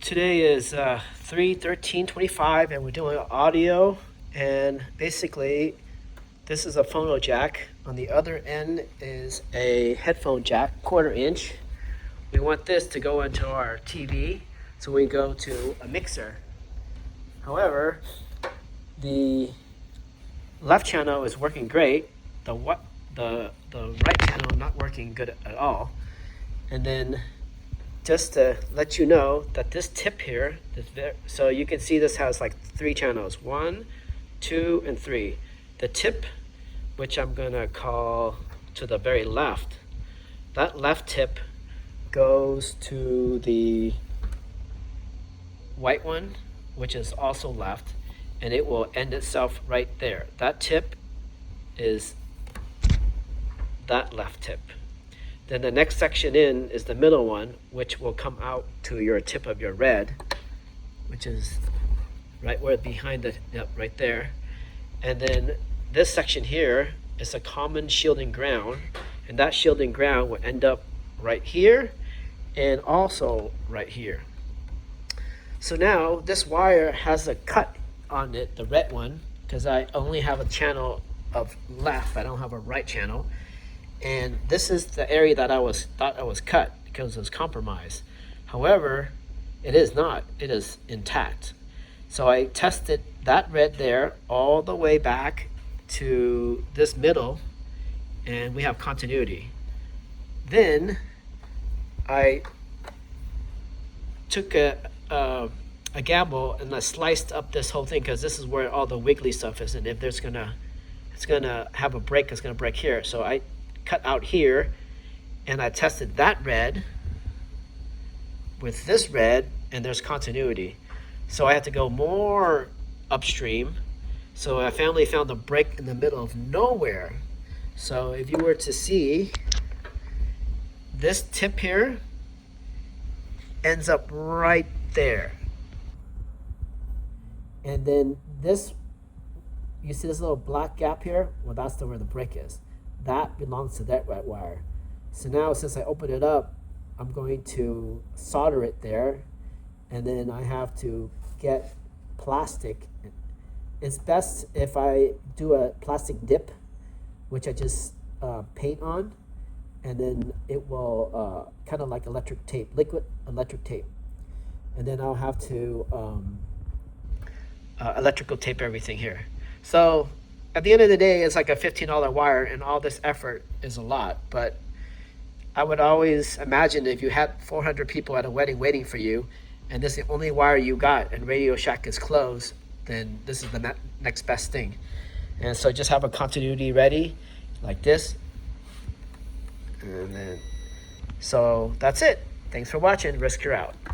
Today is 3/13/25 and we're doing audio, and basically this is a phono jack. On the other end is a headphone jack, 1/4 inch. We want this to go into our TV, so we go to a mixer. However, the left channel is working great, the right channel not working good at all. And then just to let you know that this tip here is so you can see this has like 3 channels, 1, 2, and 3. The tip, which I'm gonna call to the very left, that left tip goes to the white one, which is also left, and it will end itself right there. That tip is that left tip. Then the next section in is the middle one, which will come out to your tip of your red, which is right where behind the, yep, right there. And then this section here is a common shielding ground, and that shielding ground will end up right here and also right here. So now this wire has a cut on it, the red one, because I only have a channel of left, I don't have a right channel. And this is the area that I thought I was cut because it was compromised. However, it is not. It is intact. So I tested that red there all the way back to this middle, and we have continuity. Then I took a gamble and I sliced up this whole thing, because this is where all the wiggly stuff is, and if it's gonna have a break, it's gonna break here. So I cut out here, and I tested that red with this red, and there's continuity. So I had to go more upstream. So I finally found a break in the middle of nowhere. So if you were to see, this tip here ends up right there. And then this, you see this little black gap here? Well, that's where the break is. That belongs to that red wire. So now, since I open it up, I'm going to solder it there, and then I have to get plastic. It's best if I do a plastic dip, which I just paint on, and then it will kind of like electric tape, liquid electric tape. And then I'll have to electrical tape everything here. So at the end of the day, it's like a $15 wire, and all this effort is a lot. But I would always imagine if you had 400 people at a wedding waiting for you, and this is the only wire you got, and Radio Shack is closed, then this is the next best thing. And so just have a continuity ready, like this. And then, so that's it. Thanks for watching. Risk, you're out.